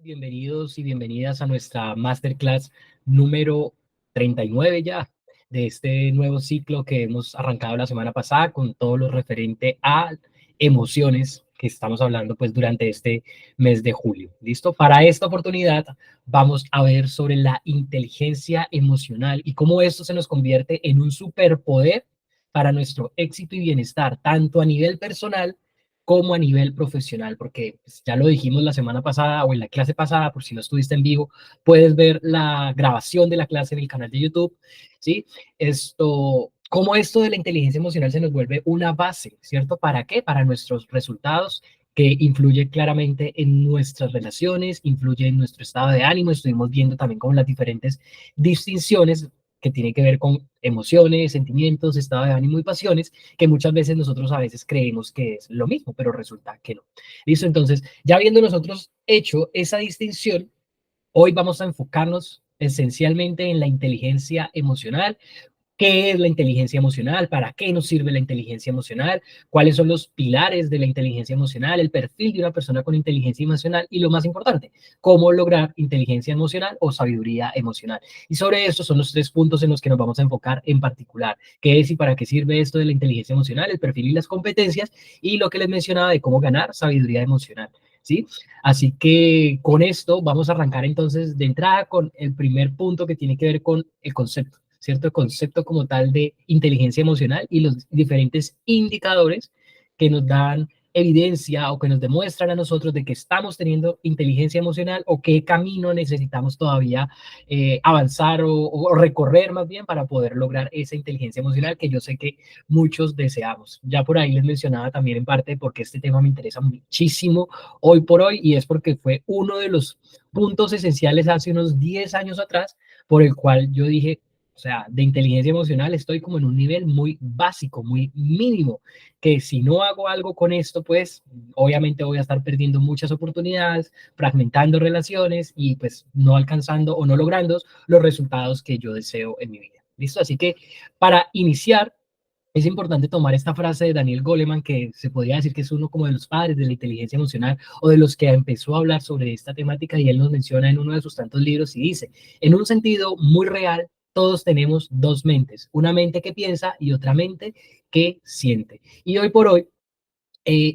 Bienvenidos y bienvenidas a nuestra masterclass número 39 ya de este nuevo ciclo que hemos arrancado la semana pasada con todo lo referente a emociones que estamos hablando pues durante este mes de julio. ¿Listo? Para esta oportunidad vamos a ver sobre la inteligencia emocional y cómo esto se nos convierte en un superpoder para nuestro éxito y bienestar, tanto a nivel personal como a nivel profesional, porque pues, ya lo dijimos la semana pasada o en la clase pasada, por si no estuviste en vivo, puedes ver la grabación de la clase en el canal de YouTube, ¿sí? Cómo esto de la inteligencia emocional se nos vuelve una base, ¿cierto? ¿Para qué? Para nuestros resultados, que influye claramente en nuestras relaciones, influye en nuestro estado de ánimo. Estuvimos viendo también como las diferentes distinciones que tienen que ver con emociones, sentimientos, estado de ánimo y pasiones, que muchas veces nosotros a veces creemos que es lo mismo, pero resulta que no. ¿Listo? Entonces, ya habiendo nosotros hecho esa distinción, hoy vamos a enfocarnos esencialmente en la inteligencia emocional. ¿Qué es la inteligencia emocional? ¿Para qué nos sirve la inteligencia emocional? ¿Cuáles son los pilares de la inteligencia emocional? El perfil de una persona con inteligencia emocional y lo más importante, cómo lograr inteligencia emocional o sabiduría emocional. Y sobre esto son los tres puntos en los que nos vamos a enfocar en particular. ¿Qué es y para qué sirve esto de la inteligencia emocional? El perfil y las competencias y lo que les mencionaba de cómo ganar sabiduría emocional. ¿Sí? Así que con esto vamos a arrancar entonces de entrada con el primer punto que tiene que ver con el concepto. ¿Cierto? El concepto como tal de inteligencia emocional y los diferentes indicadores que nos dan evidencia o que nos demuestran a nosotros de que estamos teniendo inteligencia emocional o qué camino necesitamos todavía avanzar o recorrer más bien para poder lograr esa inteligencia emocional que yo sé que muchos deseamos. Ya por ahí les mencionaba también en parte porque este tema me interesa muchísimo hoy por hoy y es porque fue uno de los puntos esenciales hace unos 10 años atrás por el cual yo dije, o sea, de inteligencia emocional estoy como en un nivel muy básico, muy mínimo, que si no hago algo con esto, pues obviamente voy a estar perdiendo muchas oportunidades, fragmentando relaciones y pues no alcanzando o no logrando los resultados que yo deseo en mi vida. ¿Listo? Así que para iniciar, es importante tomar esta frase de Daniel Goleman, que se podría decir que es uno como de los padres de la inteligencia emocional o de los que empezó a hablar sobre esta temática y él nos menciona en uno de sus tantos libros y dice, en un sentido muy real, todos tenemos dos mentes, una mente que piensa y otra mente que siente. Y hoy por hoy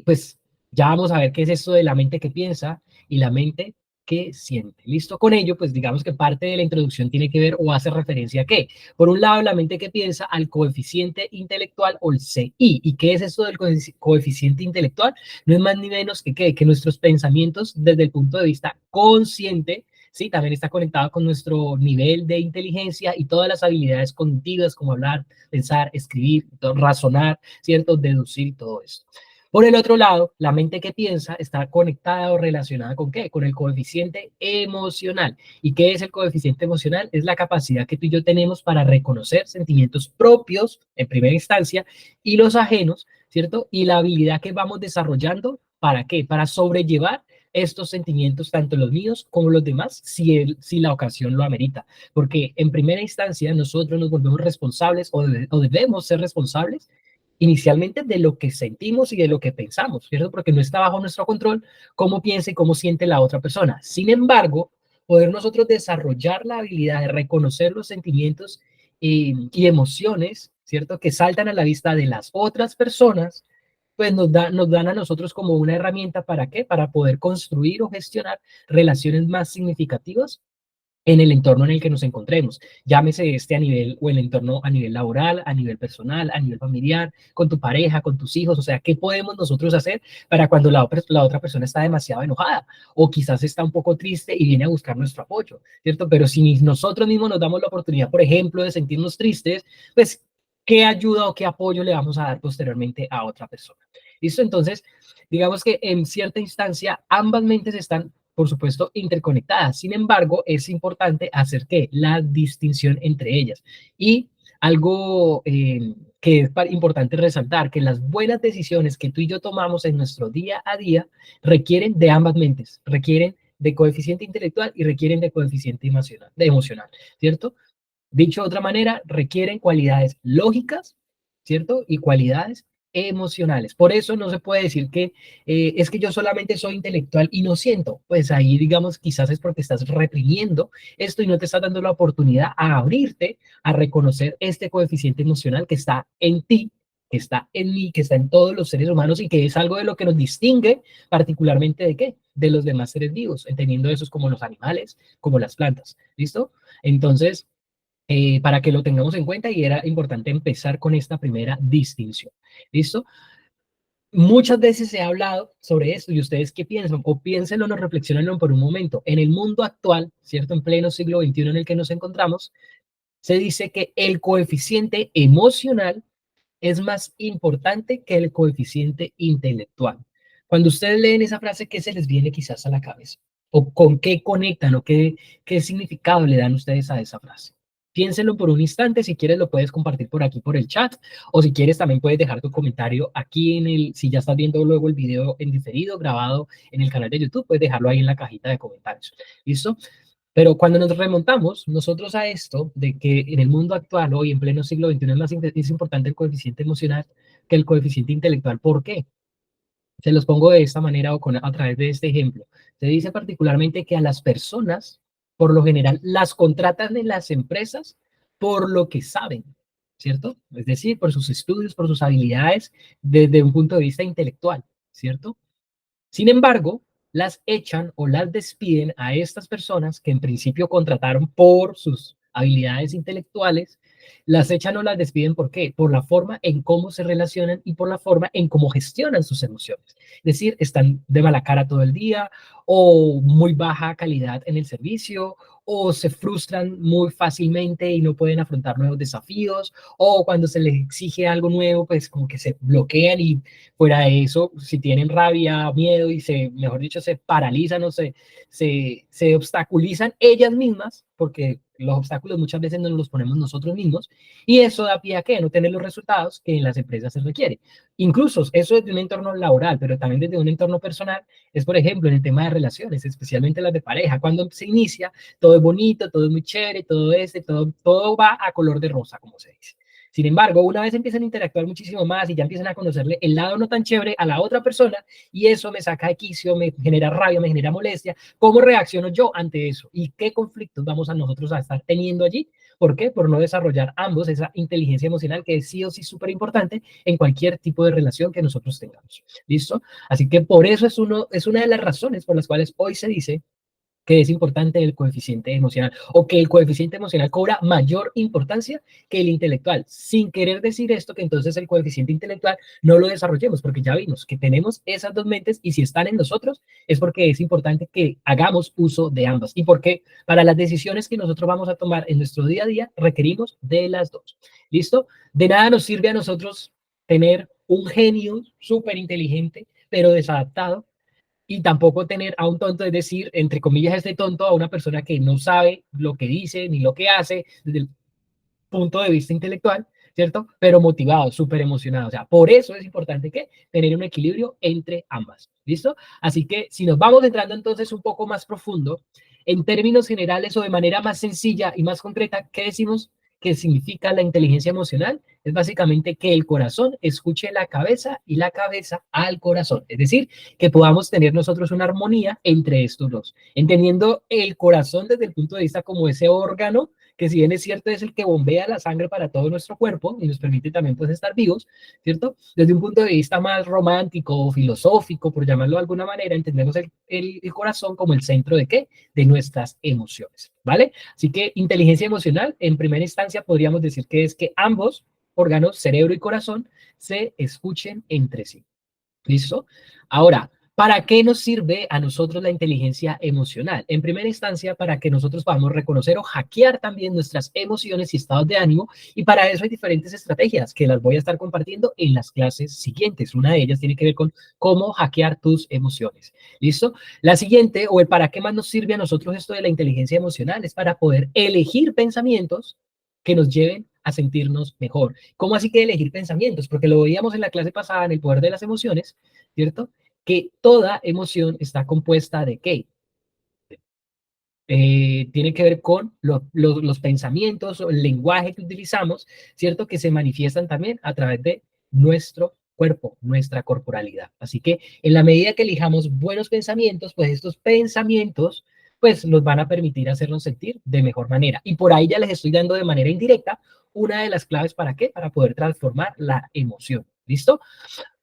pues ya vamos a ver qué es esto de la mente que piensa y la mente que siente. Listo con ello, pues digamos que parte de la introducción tiene que ver o hace referencia a qué. Por un lado, la mente que piensa al coeficiente intelectual o el CI. ¿Y qué es esto del coeficiente intelectual? No es más ni menos que nuestros pensamientos desde el punto de vista consciente, sí, también está conectado con nuestro nivel de inteligencia y todas las habilidades cognitivas como hablar, pensar, escribir, razonar, ¿cierto? Deducir y todo esto. Por el otro lado, la mente que piensa está conectada o relacionada con qué? Con el coeficiente emocional. ¿Y qué es el coeficiente emocional? Es la capacidad que tú y yo tenemos para reconocer sentimientos propios en primera instancia y los ajenos, ¿cierto? Y la habilidad que vamos desarrollando, ¿para qué? Para sobrellevar estos sentimientos, tanto los míos como los demás, si la ocasión lo amerita. Porque en primera instancia nosotros nos volvemos responsables o debemos ser responsables inicialmente de lo que sentimos y de lo que pensamos, ¿cierto? Porque no está bajo nuestro control cómo piensa y cómo siente la otra persona. Sin embargo, poder nosotros desarrollar la habilidad de reconocer los sentimientos y emociones, ¿cierto? Que saltan a la vista de las otras personas, pues nos dan a nosotros como una herramienta para qué? Para poder construir o gestionar relaciones más significativas en el entorno en el que nos encontremos. Llámese este a nivel o el entorno a nivel laboral, a nivel personal, a nivel familiar, con tu pareja, con tus hijos. O sea, ¿qué podemos nosotros hacer para cuando la otra persona está demasiado enojada o quizás está un poco triste y viene a buscar nuestro apoyo, ¿cierto? Pero si nosotros mismos nos damos la oportunidad, por ejemplo, de sentirnos tristes, pues, ¿qué ayuda o qué apoyo le vamos a dar posteriormente a otra persona? ¿Listo? Entonces, digamos que en cierta instancia ambas mentes están por supuesto, interconectadas. Sin embargo, es importante hacer que la distinción entre ellas. Y algo que es importante resaltar, que las buenas decisiones que tú y yo tomamos en nuestro día a día requieren de ambas mentes, requieren de coeficiente intelectual y requieren de coeficiente emocional, ¿cierto? Dicho de otra manera, requieren cualidades lógicas, ¿cierto? Y cualidades emocionales. Por eso no se puede decir que es que yo solamente soy intelectual y no siento. Pues ahí, digamos, quizás es porque estás reprimiendo esto y no te estás dando la oportunidad a abrirte, a reconocer este coeficiente emocional que está en ti, que está en mí, que está en todos los seres humanos y que es algo de lo que nos distingue particularmente de qué, de los demás seres vivos, entendiendo esos como los animales, como las plantas. ¿Listo? Entonces, para que lo tengamos en cuenta y era importante empezar con esta primera distinción. ¿Listo? Muchas veces se ha hablado sobre esto y ustedes qué piensan o piénsenlo, no reflexionenlo por un momento. En el mundo actual, ¿cierto? En pleno siglo XXI en el que nos encontramos, se dice que el coeficiente emocional es más importante que el coeficiente intelectual. Cuando ustedes leen esa frase, ¿qué se les viene quizás a la cabeza? ¿O con qué conectan o qué significado le dan ustedes a esa frase? Piénsenlo por un instante, si quieres lo puedes compartir por aquí por el chat o si quieres también puedes dejar tu comentario aquí si ya estás viendo luego el video en diferido, grabado en el canal de YouTube, puedes dejarlo ahí en la cajita de comentarios. ¿Listo? Pero cuando nos remontamos nosotros a esto, de que en el mundo actual, hoy en pleno siglo XXI, es importante el coeficiente emocional que el coeficiente intelectual. ¿Por qué? Se los pongo de esta manera o a través de este ejemplo. Se dice particularmente que a las personas, por lo general, las contratan en las empresas por lo que saben, ¿cierto? Es decir, por sus estudios, por sus habilidades desde un punto de vista intelectual, ¿cierto? Sin embargo, las echan o las despiden a estas personas que en principio contrataron por sus habilidades intelectuales, las echan o las despiden ¿por qué? Por la forma en cómo se relacionan y por la forma en cómo gestionan sus emociones. Es decir, están de mala cara todo el día o muy baja calidad en el servicio o se frustran muy fácilmente y no pueden afrontar nuevos desafíos o cuando se les exige algo nuevo, pues como que se bloquean y fuera de eso, si tienen rabia, miedo y mejor dicho, se paralizan o se obstaculizan ellas mismas, porque los obstáculos muchas veces nos los ponemos nosotros mismos, y eso da pie a que no tener los resultados que en las empresas se requiere. Incluso eso desde un entorno laboral, pero también desde un entorno personal, es por ejemplo en el tema de relaciones, especialmente las de pareja, cuando se inicia, todo es bonito, todo es muy chévere, todo va a color de rosa, como se dice. Sin embargo, una vez empiezan a interactuar muchísimo más y ya empiezan a conocerle el lado no tan chévere a la otra persona y eso me saca de quicio, me genera rabia, me genera molestia, ¿cómo reacciono yo ante eso? ¿Y qué conflictos vamos a nosotros a estar teniendo allí? ¿Por qué? Por no desarrollar ambos esa inteligencia emocional que es sí o sí súper importante en cualquier tipo de relación que nosotros tengamos. ¿Listo? Así que por eso es una de las razones por las cuales hoy se dice que es importante el coeficiente emocional o que el coeficiente emocional cobra mayor importancia que el intelectual, sin querer decir esto que entonces el coeficiente intelectual no lo desarrollemos, porque ya vimos que tenemos esas dos mentes y si están en nosotros es porque es importante que hagamos uso de ambas y porque para las decisiones que nosotros vamos a tomar en nuestro día a día requerimos de las dos. ¿Listo? De nada nos sirve a nosotros tener un genio súper inteligente, pero desadaptado, y tampoco tener a un tonto, es decir, entre comillas, este tonto a una persona que no sabe lo que dice ni lo que hace desde el punto de vista intelectual, ¿cierto? Pero motivado, súper emocionado. O sea, por eso es importante que tener un equilibrio entre ambas. ¿Listo? Así que si nos vamos entrando entonces un poco más profundo, en términos generales o de manera más sencilla y más concreta, ¿qué decimos que significa la inteligencia emocional? Es básicamente que el corazón escuche la cabeza y la cabeza al corazón. Es decir, que podamos tener nosotros una armonía entre estos dos, entendiendo el corazón desde el punto de vista como ese órgano que si bien es cierto es el que bombea la sangre para todo nuestro cuerpo y nos permite también pues estar vivos, ¿cierto? Desde un punto de vista más romántico o filosófico, por llamarlo de alguna manera, entendemos el corazón como el centro de qué? De nuestras emociones, ¿vale? Así que inteligencia emocional, en primera instancia podríamos decir que es que ambos órganos, cerebro y corazón, se escuchen entre sí. ¿Listo? Ahora, ¿para qué nos sirve a nosotros la inteligencia emocional? En primera instancia, para que nosotros podamos reconocer o hackear también nuestras emociones y estados de ánimo. Y para eso hay diferentes estrategias que las voy a estar compartiendo en las clases siguientes. Una de ellas tiene que ver con cómo hackear tus emociones. ¿Listo? La siguiente, o el para qué más nos sirve a nosotros esto de la inteligencia emocional, es para poder elegir pensamientos que nos lleven a sentirnos mejor. ¿Cómo así que elegir pensamientos? Porque lo veíamos en la clase pasada en el poder de las emociones, ¿cierto? Que toda emoción está compuesta de qué? Tiene que ver con los pensamientos o el lenguaje que utilizamos, ¿cierto? Que se manifiestan también a través de nuestro cuerpo, nuestra corporalidad. Así que en la medida que elijamos buenos pensamientos, pues estos pensamientos pues nos van a permitir hacernos sentir de mejor manera. Y por ahí ya les estoy dando de manera indirecta una de las claves para qué, para poder transformar la emoción. ¿Listo?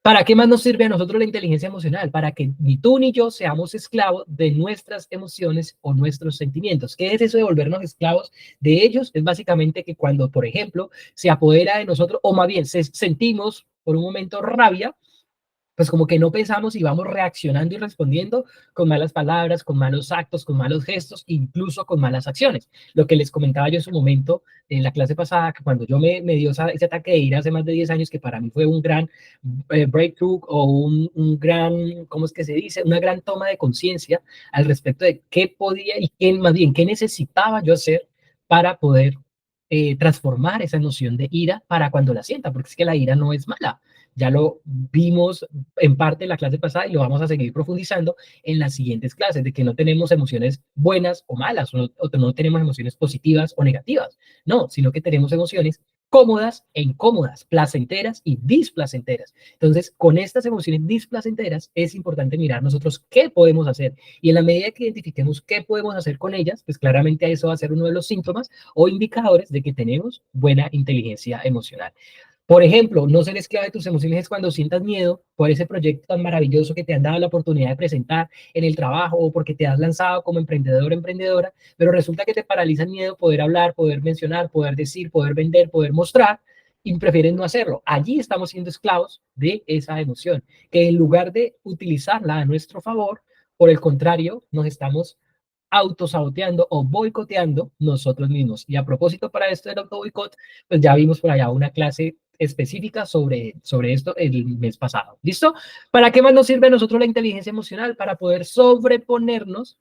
¿Para qué más nos sirve a nosotros la inteligencia emocional? Para que ni tú ni yo seamos esclavos de nuestras emociones o nuestros sentimientos. ¿Qué es eso de volvernos esclavos de ellos? Es básicamente que cuando, por ejemplo, se apodera de nosotros, o más bien sentimos por un momento rabia, pues como que no pensamos y vamos reaccionando y respondiendo con malas palabras, con malos actos, con malos gestos, incluso con malas acciones. Lo que les comentaba yo en su momento en la clase pasada, que cuando yo me dio ese ataque de ira hace más de 10 años, que para mí fue un gran breakthrough o un gran, ¿cómo es que se dice? Una gran toma de conciencia al respecto de qué podía y qué, más bien, qué necesitaba yo hacer para poder transformar esa noción de ira para cuando la sienta, porque es que la ira no es mala. Ya lo vimos en parte en la clase pasada y lo vamos a seguir profundizando en las siguientes clases, de que no tenemos emociones buenas o malas, o no tenemos emociones positivas o negativas, no, sino que tenemos emociones cómodas e incómodas, placenteras y displacenteras. Entonces, con estas emociones displacenteras es importante mirar nosotros qué podemos hacer. Y en la medida que identifiquemos qué podemos hacer con ellas, pues claramente eso va a ser uno de los síntomas o indicadores de que tenemos buena inteligencia emocional. Por ejemplo, no ser esclavo de tus emociones es cuando sientas miedo por ese proyecto tan maravilloso que te han dado la oportunidad de presentar en el trabajo o porque te has lanzado como emprendedor o emprendedora, pero resulta que te paraliza el miedo poder hablar, poder mencionar, poder decir, poder vender, poder mostrar y prefieres no hacerlo. Allí estamos siendo esclavos de esa emoción, que en lugar de utilizarla a nuestro favor, por el contrario, nos estamos autosaboteando o boicoteando nosotros mismos. Y a propósito para esto del auto boicot, pues ya vimos por allá una clase específica sobre esto el mes pasado. ¿Listo? ¿Para qué más nos sirve a nosotros la inteligencia emocional? Para poder sobreponernos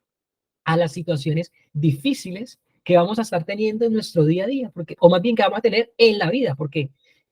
a las situaciones difíciles que vamos a estar teniendo en nuestro día a día, porque, o más bien que vamos a tener en la vida, porque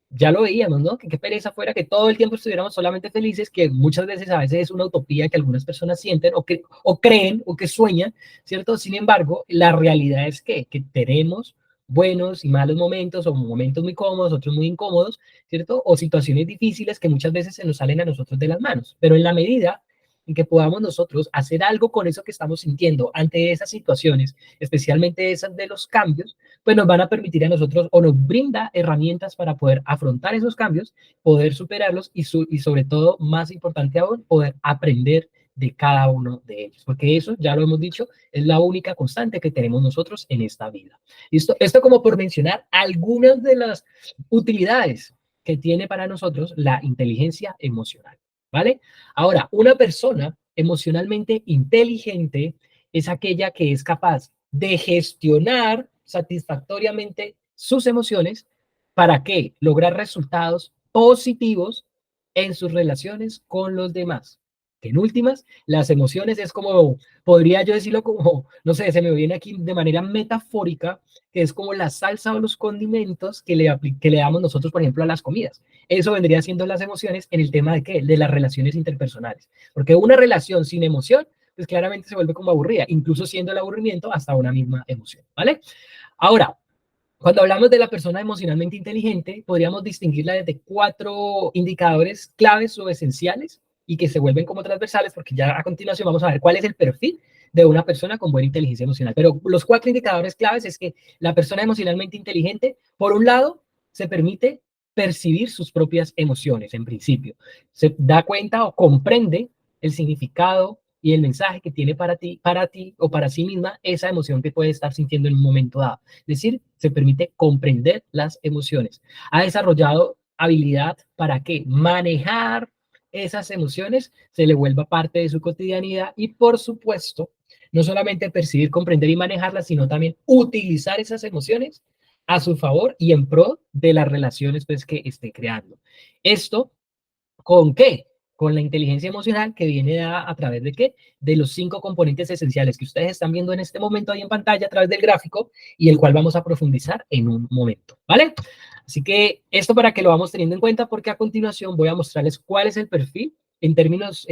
ya lo veíamos, ¿no? Que qué pereza fuera que todo el tiempo estuviéramos solamente felices, que muchas veces a veces es una utopía que algunas personas sienten o creen o que sueñan, ¿cierto? Sin embargo, la realidad es que tenemos buenos y malos momentos, o momentos muy cómodos, otros muy incómodos, ¿cierto? O situaciones difíciles que muchas veces se nos salen a nosotros de las manos. Pero en la medida en que podamos nosotros hacer algo con eso que estamos sintiendo ante esas situaciones, especialmente esas de los cambios, pues nos van a permitir a nosotros o nos brinda herramientas para poder afrontar esos cambios, poder superarlos y sobre todo, más importante aún, poder aprender de cada uno de ellos, porque eso, ya lo hemos dicho, es la única constante que tenemos nosotros en esta vida. Esto como por mencionar algunas de las utilidades que tiene para nosotros la inteligencia emocional, ¿vale? Ahora, una persona emocionalmente inteligente es aquella que es capaz de gestionar satisfactoriamente sus emociones. ¿Para qué? Lograr resultados positivos en sus relaciones con los demás. Que en últimas, las emociones es como, podría yo decirlo como, no sé, se me viene aquí de manera metafórica, que es como la salsa o los condimentos que le damos nosotros, por ejemplo, a las comidas. Eso vendría siendo las emociones en el tema de qué? De las relaciones interpersonales. Porque una relación sin emoción, pues claramente se vuelve como aburrida, incluso siendo el aburrimiento hasta una misma emoción, ¿vale? Ahora, cuando hablamos de la persona emocionalmente inteligente, podríamos distinguirla desde 4 indicadores claves o esenciales y que se vuelven como transversales, porque ya a continuación vamos a ver cuál es el perfil de una persona con buena inteligencia emocional. Pero los 4 indicadores claves es que la persona emocionalmente inteligente, por un lado, se permite percibir sus propias emociones en principio. Se da cuenta o comprende el significado y el mensaje que tiene para ti o para sí misma esa emoción que puede estar sintiendo en un momento dado. Es decir, se permite comprender las emociones. Ha desarrollado habilidad para que manejar esas emociones se le vuelva parte de su cotidianidad y, por supuesto, no solamente percibir, comprender y manejarlas, sino también utilizar esas emociones a su favor y en pro de las relaciones pues, que esté creando. Esto, ¿con qué? Con la inteligencia emocional que viene a través de qué? De los 5 componentes esenciales que ustedes están viendo en este momento ahí en pantalla a través del gráfico y el cual vamos a profundizar en un momento, ¿vale? Así que esto para que lo vamos teniendo en cuenta porque a continuación voy a mostrarles cuál es el perfil en términos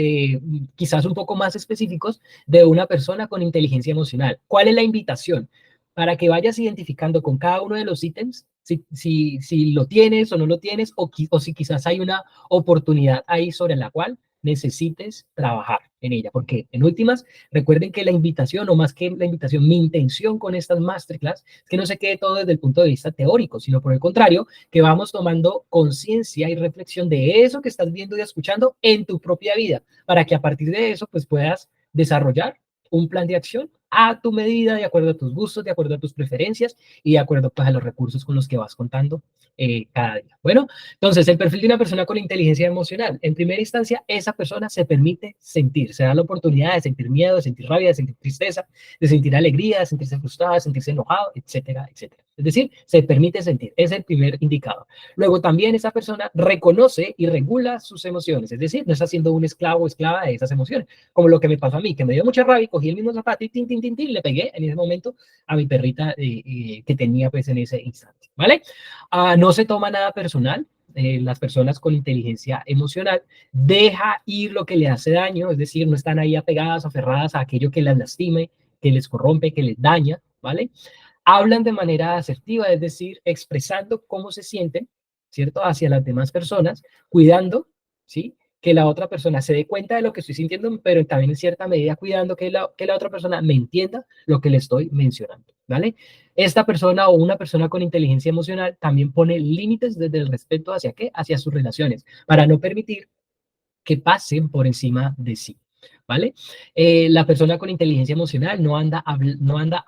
quizás un poco más específicos de una persona con inteligencia emocional. ¿Cuál es la invitación? Para que vayas identificando con cada uno de los ítems si lo tienes o no lo tienes, o si quizás hay una oportunidad ahí sobre la cual necesites trabajar en ella, porque en últimas, recuerden que la invitación, o más que la invitación, mi intención con estas masterclass es que no se quede todo desde el punto de vista teórico, sino por el contrario, que vamos tomando conciencia y reflexión de eso que estás viendo y escuchando en tu propia vida, para que a partir de eso, pues puedas desarrollar un plan de acción a tu medida, de acuerdo a tus gustos, de acuerdo a tus preferencias y de acuerdo pues a los recursos con los que vas contando cada día. Bueno, entonces el perfil de una persona con inteligencia emocional. En primera instancia, esa persona se permite sentir, se da la oportunidad de sentir miedo, de sentir rabia, de sentir tristeza, de sentir alegría, de sentirse frustrada, de sentirse enojado, etcétera, etcétera. Es decir, se permite sentir, es el primer indicador. Luego también esa persona reconoce y regula sus emociones, es decir, no está siendo un esclavo o esclava de esas emociones, como lo que me pasó a mí, que me dio mucha rabia y cogí el mismo zapato y tin, tin, tin, tin, le pegué en ese momento a mi perrita que tenía pues en ese instante, ¿vale? No se toma nada personal, las personas con inteligencia emocional, deja ir lo que le hace daño, es decir, no están ahí apegadas, aferradas a aquello que las lastime, que les corrompe, que les daña, ¿vale? Hablan de manera asertiva, es decir, expresando cómo se sienten, ¿cierto? Hacia las demás personas, cuidando, ¿sí? Que la otra persona se dé cuenta de lo que estoy sintiendo, pero también en cierta medida cuidando que la otra persona me entienda lo que le estoy mencionando, ¿vale? Esta persona o una persona con inteligencia emocional también pone límites desde el respeto hacia qué, hacia sus relaciones, para no permitir que pasen por encima de sí, ¿vale? La persona con inteligencia emocional no anda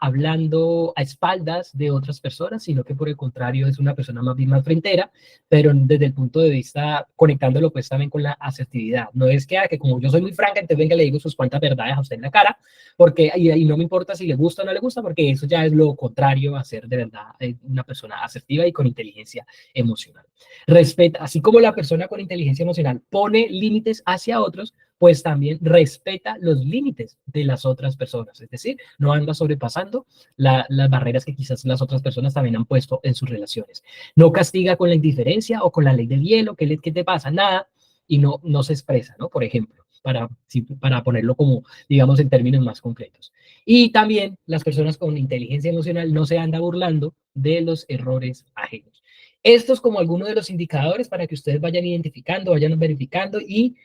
hablando a espaldas de otras personas, sino que por el contrario es una persona más bien más frentera, pero desde el punto de vista conectándolo pues también con la asertividad. No es que como yo soy muy franca, entonces venga le digo sus cuantas verdades a usted en la cara, porque y no me importa si le gusta o no le gusta, porque eso ya es lo contrario a ser de verdad una persona asertiva y con inteligencia emocional. Respeta, así como la persona con inteligencia emocional pone límites hacia otros, pues también respeta los límites de las otras personas. Es decir, no anda sobrepasando las barreras que quizás las otras personas también han puesto en sus relaciones. No castiga con la indiferencia o con la ley del hielo, ¿qué te pasa? Nada, y no se expresa, ¿no? Por ejemplo, para ponerlo como, digamos, en términos más concretos. Y también las personas con inteligencia emocional no se anda burlando de los errores ajenos. Estos como algunos de los indicadores para que ustedes vayan identificando, vayan verificando y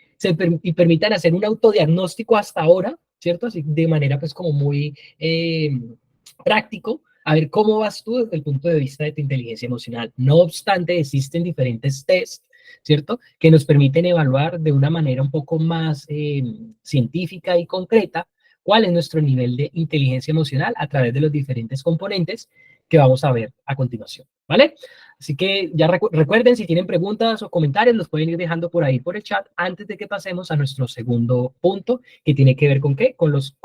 permitan hacer un autodiagnóstico hasta ahora, ¿cierto? Así de manera pues como muy práctico, a ver cómo vas tú desde el punto de vista de tu inteligencia emocional. No obstante, existen diferentes tests, ¿cierto? Que nos permiten evaluar de una manera un poco más científica y concreta cuál es nuestro nivel de inteligencia emocional a través de los diferentes componentes que vamos a ver a continuación, ¿vale? Así que ya recuerden, si tienen preguntas o comentarios, los pueden ir dejando por ahí por el chat antes de que pasemos a nuestro segundo punto, que tiene que ver con qué, con los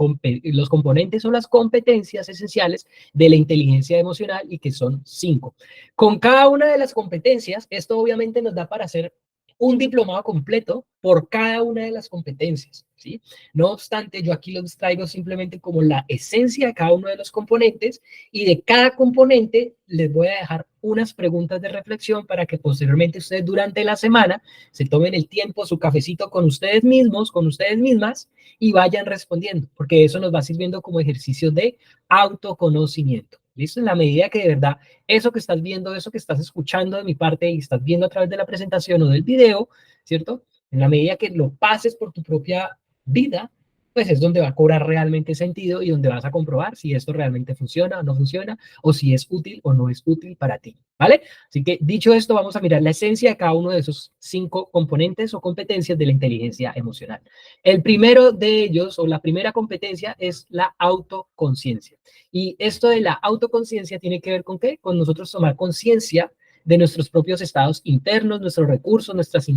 componentes o las competencias esenciales de la inteligencia emocional y que son 5. Con cada una de las competencias, esto obviamente nos da para hacer un diplomado completo por cada una de las competencias, ¿sí? No obstante, yo aquí los traigo simplemente como la esencia de cada uno de los componentes y de cada componente les voy a dejar unas preguntas de reflexión para que posteriormente ustedes durante la semana se tomen el tiempo, su cafecito con ustedes mismos, con ustedes mismas y vayan respondiendo, porque eso nos va sirviendo como ejercicio de autoconocimiento. ¿Listo? En la medida que de verdad eso que estás viendo, eso que estás escuchando de mi parte y estás viendo a través de la presentación o del video, ¿cierto? En la medida que lo pases por tu propia vida, pues es donde va a cobrar realmente sentido y donde vas a comprobar si esto realmente funciona o no funciona, o si es útil o no es útil para ti, ¿vale? Así que dicho esto, vamos a mirar la esencia de cada uno de esos 5 componentes o competencias de la inteligencia emocional. El primero de ellos, o la primera competencia, es la autoconciencia. Y esto de la autoconciencia tiene que ver con qué? Con nosotros tomar conciencia de nuestros propios estados internos, nuestros recursos, nuestras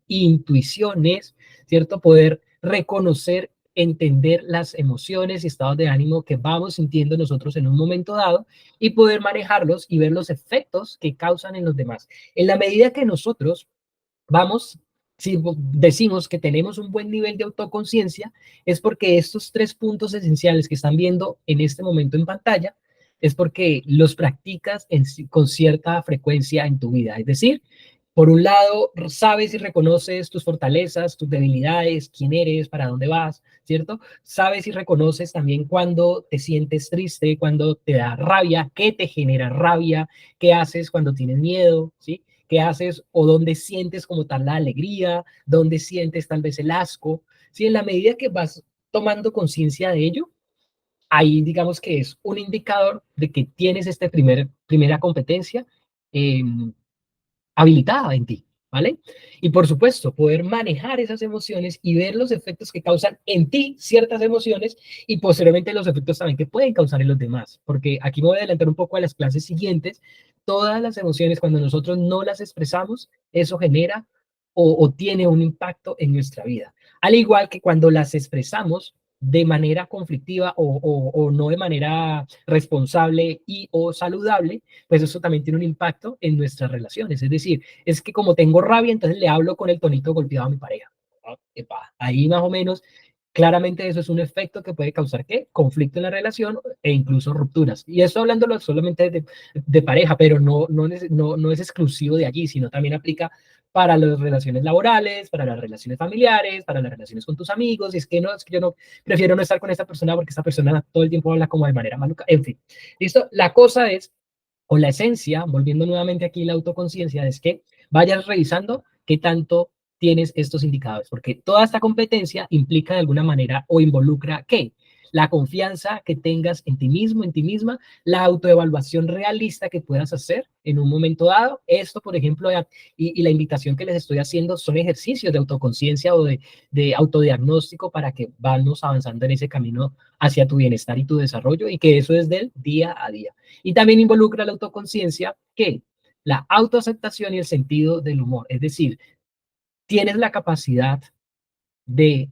intuiciones, ¿cierto? Poder reconocer, entender las emociones y estados de ánimo que vamos sintiendo nosotros en un momento dado y poder manejarlos y ver los efectos que causan en los demás. En la medida que nosotros vamos, si decimos que tenemos un buen nivel de autoconciencia, es porque estos 3 puntos esenciales que están viendo en este momento en pantalla, es porque los practicas con cierta frecuencia en tu vida. Es decir, Por un lado, sabes y reconoces tus fortalezas, tus debilidades, quién eres, para dónde vas, ¿cierto? Sabes y reconoces también cuando te sientes triste, cuando te da rabia, qué te genera rabia, qué haces cuando tienes miedo, ¿sí? ¿Qué haces o dónde sientes como tal la alegría, dónde sientes tal vez el asco? ¿Sí? En la medida que vas tomando conciencia de ello, ahí digamos que es un indicador de que tienes esta primera competencia eh, habilitada en ti, ¿vale? Y por supuesto, poder manejar esas emociones y ver los efectos que causan en ti ciertas emociones y posteriormente los efectos también que pueden causar en los demás, porque aquí me voy a adelantar un poco a las clases siguientes. Todas las emociones, cuando nosotros no las expresamos, eso genera o tiene un impacto en nuestra vida. Al igual que cuando las expresamos de manera conflictiva o no de manera responsable y o saludable, pues eso también tiene un impacto en nuestras relaciones. Es decir, es que como tengo rabia, entonces le hablo con el tonito golpeado a mi pareja. Ah, epa, ahí más o menos, claramente eso es un efecto que puede causar ¿qué? Conflicto en la relación e incluso rupturas. Y eso hablándolo solamente de pareja, pero no es exclusivo de allí, sino también aplica para las relaciones laborales, para las relaciones familiares, para las relaciones con tus amigos. Y es que no, es que yo no prefiero no estar con esta persona porque esta persona todo el tiempo habla como de manera maluca. En fin, listo. La cosa es o la esencia, volviendo nuevamente aquí la autoconciencia, es que vayas revisando qué tanto tienes estos indicadores, porque toda esta competencia implica de alguna manera o involucra qué? La confianza que tengas en ti mismo, en ti misma, la autoevaluación realista que puedas hacer en un momento dado. Esto, por ejemplo, y la invitación que les estoy haciendo son ejercicios de autoconciencia o de autodiagnóstico para que vamos avanzando en ese camino hacia tu bienestar y tu desarrollo y que eso es del día a día. Y también involucra la autoconciencia, que la autoaceptación y el sentido del humor. Es decir, tienes la capacidad de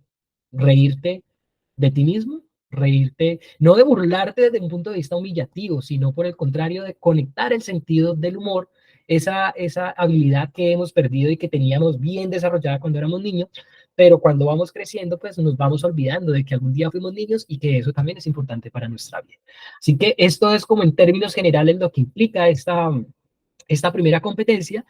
reírte de ti mismo, reírte, no de burlarte desde un punto de vista humillativo, sino por el contrario de conectar el sentido del humor, esa habilidad que hemos perdido y que teníamos bien desarrollada cuando éramos niños, pero cuando vamos creciendo, pues nos vamos olvidando de que algún día fuimos niños y que eso también es importante para nuestra vida. Así que esto es como en términos generales lo que implica esta primera competencia.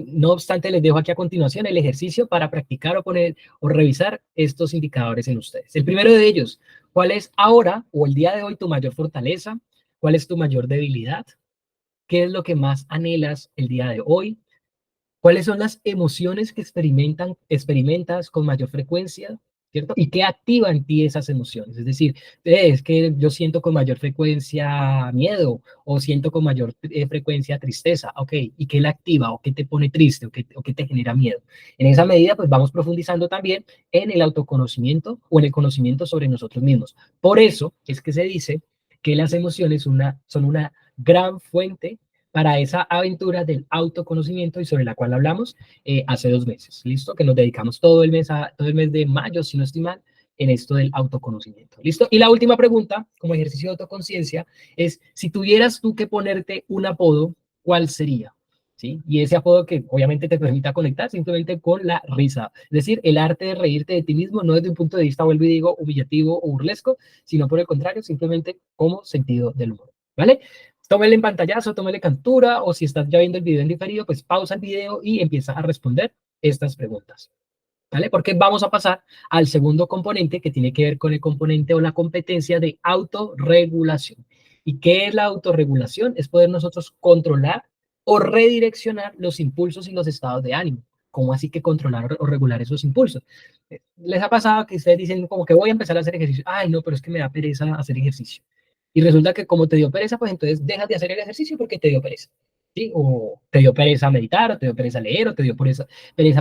No obstante, les dejo aquí a continuación el ejercicio para practicar o poner o revisar estos indicadores en ustedes. El primero de ellos, ¿cuál es ahora o el día de hoy tu mayor fortaleza? ¿Cuál es tu mayor debilidad? ¿Qué es lo que más anhelas el día de hoy? ¿Cuáles son las emociones que experimentas con mayor frecuencia? ¿Cierto? ¿Y qué activa en ti esas emociones? Es decir, es que yo siento con mayor frecuencia miedo o siento con mayor frecuencia tristeza. Ok, ¿y qué la activa o qué te pone triste o qué te genera miedo? En esa medida, pues vamos profundizando también en el autoconocimiento o en el conocimiento sobre nosotros mismos. Por eso es que se dice que las emociones son una gran fuente para esa aventura del autoconocimiento y sobre la cual hablamos hace 2 meses, ¿listo? Que nos dedicamos todo el mes de mayo, si no estoy mal, en esto del autoconocimiento, ¿listo? Y la última pregunta, como ejercicio de autoconciencia, es, si tuvieras tú que ponerte un apodo, ¿cuál sería? ¿Sí? Y ese apodo que obviamente te permita conectar simplemente con la risa. Es decir, el arte de reírte de ti mismo, no desde un punto de vista, vuelvo y digo, humillativo o burlesco, sino por el contrario, simplemente como sentido del humor, ¿vale? Tómele en pantallazo, tómele captura, o si estás ya viendo el video en diferido, pues pausa el video y empieza a responder estas preguntas, ¿vale? Porque vamos a pasar al segundo componente que tiene que ver con el componente o la competencia de autorregulación. ¿Y qué es la autorregulación? Es poder nosotros controlar o redireccionar los impulsos y los estados de ánimo. ¿Cómo así que controlar o regular esos impulsos? ¿Les ha pasado que ustedes dicen como que voy a empezar a hacer ejercicio? Ay, no, pero es que me da pereza hacer ejercicio. Y resulta que como te dio pereza, pues entonces dejas de hacer el ejercicio porque te dio pereza. ¿Sí? O te dio pereza meditar, o te dio pereza leer, o te dio pereza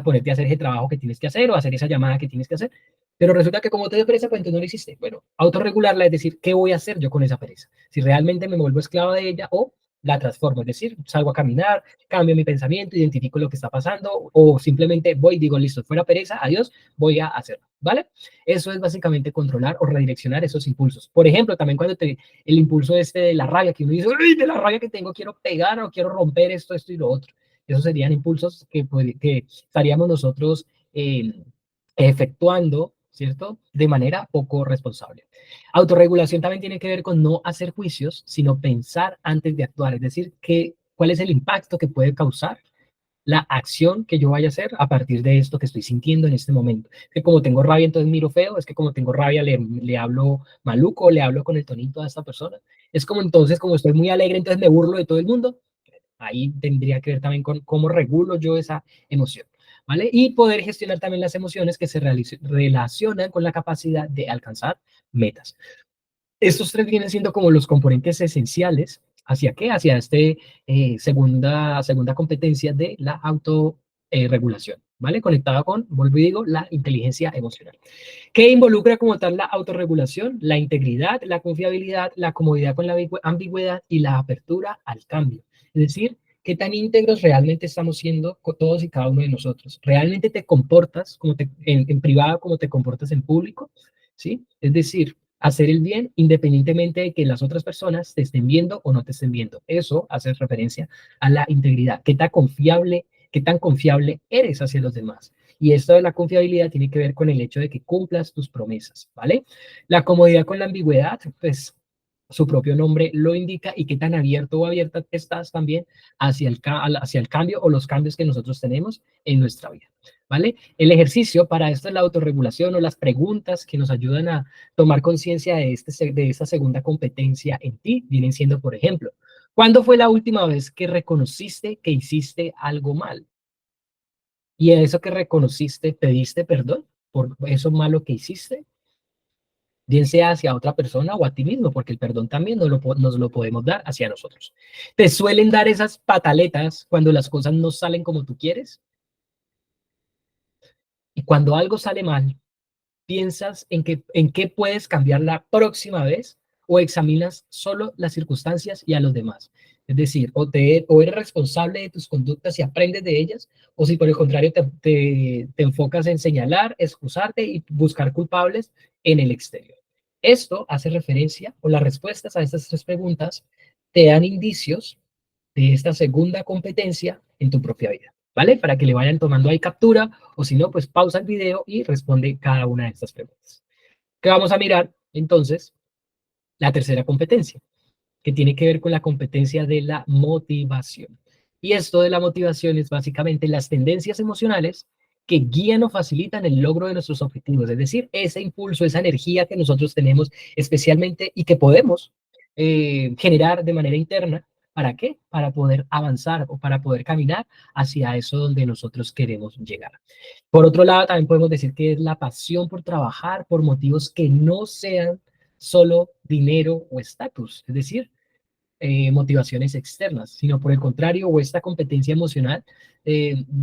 ponerte a hacer ese trabajo que tienes que hacer, o hacer esa llamada que tienes que hacer. Pero resulta que como te dio pereza, pues entonces no lo hiciste. Bueno, autorregularla es decir, ¿qué voy a hacer yo con esa pereza? Si realmente me vuelvo esclavo de ella o la transformo, es decir, salgo a caminar, cambio mi pensamiento, identifico lo que está pasando, o simplemente voy y digo, listo, fuera pereza, adiós, voy a hacerlo, ¿vale? Eso es básicamente controlar o redireccionar esos impulsos. Por ejemplo, también cuando el impulso este de la rabia, que uno dice, ¡ay, de la rabia que tengo, quiero pegar o quiero romper esto y lo otro! Esos serían impulsos que estaríamos nosotros efectuando, ¿cierto? De manera poco responsable. Autorregulación también tiene que ver con no hacer juicios, sino pensar antes de actuar, es decir, cuál es el impacto que puede causar la acción que yo vaya a hacer a partir de esto que estoy sintiendo en este momento. Que como tengo rabia, entonces miro feo, es que como tengo rabia, le hablo maluco, le hablo con el tonito a esta persona. Es como entonces, como estoy muy alegre, entonces me burlo de todo el mundo. Ahí tendría que ver también con cómo regulo yo esa emoción, ¿vale? Y poder gestionar también las emociones que se relacionan con la capacidad de alcanzar metas. Estos tres vienen siendo como los componentes esenciales. ¿Hacia qué? Hacia este segunda competencia de la autorregulación, ¿vale? Conectada con, vuelvo y digo, la inteligencia emocional. ¿Qué involucra como tal la autorregulación? La integridad, la confiabilidad, la comodidad con la ambigüedad y la apertura al cambio. Es decir, qué tan íntegros realmente estamos siendo todos y cada uno de nosotros. ¿Realmente te comportas como en privado como te comportas en público? ¿Sí? Es decir, hacer el bien independientemente de que las otras personas te estén viendo o no te estén viendo. Eso hace referencia a la integridad. Qué tan confiable eres hacia los demás? Y esto de la confiabilidad tiene que ver con el hecho de que cumplas tus promesas, ¿vale? La comodidad con la ambigüedad, pues su propio nombre lo indica y qué tan abierto o abierta estás también hacia el cambio o los cambios que nosotros tenemos en nuestra vida, ¿vale? El ejercicio para esto es la autorregulación o las preguntas que nos ayudan a tomar conciencia de esta segunda competencia en ti, vienen siendo, por ejemplo, ¿cuándo fue la última vez que reconociste que hiciste algo mal? Y a eso que reconociste, pediste perdón por eso malo que hiciste, bien sea hacia otra persona o a ti mismo, porque el perdón también nos lo podemos dar hacia nosotros. ¿Te suelen dar esas pataletas cuando las cosas no salen como tú quieres? Y cuando algo sale mal, ¿piensas en qué puedes cambiar la próxima vez o examinas solo las circunstancias y a los demás? Es decir, o eres responsable de tus conductas y aprendes de ellas, o si por el contrario te enfocas en señalar, excusarte y buscar culpables en el exterior. Esto hace referencia, o las respuestas a estas tres preguntas te dan indicios de esta segunda competencia en tu propia vida, ¿vale? Para que le vayan tomando ahí captura o si no, pues pausa el video y responde cada una de estas preguntas. ¿Qué vamos a mirar? Entonces, la tercera competencia, que tiene que ver con la competencia de la motivación. Y esto de la motivación es básicamente las tendencias emocionales que guían o facilitan el logro de nuestros objetivos, es decir, ese impulso, esa energía que nosotros tenemos especialmente y que podemos generar de manera interna. ¿Para qué? Para poder avanzar o para poder caminar hacia eso donde nosotros queremos llegar. Por otro lado, también podemos decir que es la pasión por trabajar por motivos que no sean solo dinero o estatus, es decir, motivaciones externas, sino por el contrario, o esta competencia emocional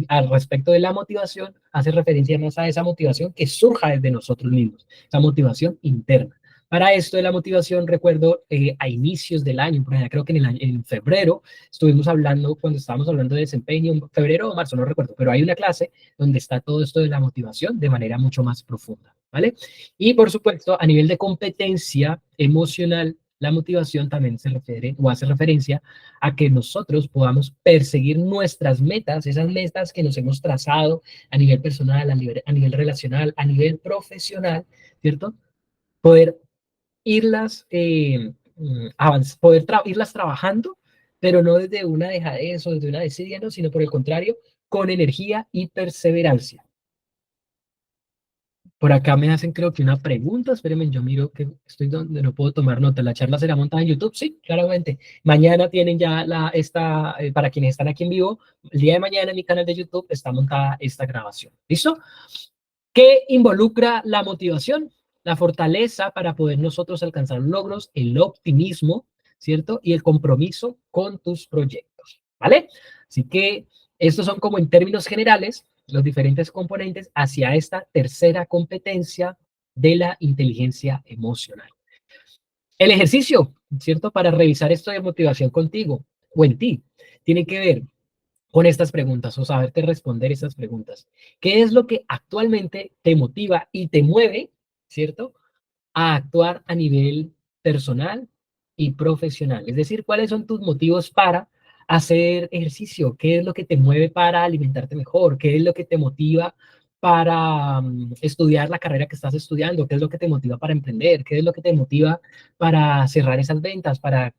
al respecto de la motivación hace referencia más a esa motivación que surja desde nosotros mismos, esa motivación interna. Para esto de la motivación, recuerdo a inicios del año, por ejemplo, creo que en febrero estuvimos hablando, cuando estábamos hablando de desempeño, febrero o marzo, no recuerdo, pero hay una clase donde está todo esto de la motivación de manera mucho más profunda, ¿vale? Y por supuesto, a nivel de competencia emocional, la motivación también se refiere o hace referencia a que nosotros podamos perseguir nuestras metas, esas metas que nos hemos trazado a nivel personal, a nivel relacional, a nivel profesional, ¿cierto? Poder irlas, irlas trabajando, pero no desde una dejadez o desde una desidia, ¿no? Sino por el contrario, con energía y perseverancia. Por acá me hacen creo que una pregunta, espérenme, yo miro que estoy donde no puedo tomar nota. ¿La charla será montada en YouTube? Sí, claramente. Mañana tienen ya para quienes están aquí en vivo, el día de mañana en mi canal de YouTube está montada esta grabación. ¿Listo? ¿Qué involucra la motivación? La fortaleza para poder nosotros alcanzar logros, el optimismo, ¿cierto? Y el compromiso con tus proyectos, ¿vale? Así que estos son como en términos generales los diferentes componentes hacia esta tercera competencia de la inteligencia emocional. El ejercicio, ¿cierto? Para revisar esto de motivación contigo o en ti, tiene que ver con estas preguntas o saberte responder estas preguntas. ¿Qué es lo que actualmente te motiva y te mueve, ¿cierto? A actuar a nivel personal y profesional. Es decir, ¿cuáles son tus motivos para hacer ejercicio? ¿Qué es lo que te mueve para alimentarte mejor? ¿Qué es lo que te motiva para estudiar la carrera que estás estudiando? ¿Qué es lo que te motiva para emprender? ¿Qué es lo que te motiva para cerrar esas ventas, para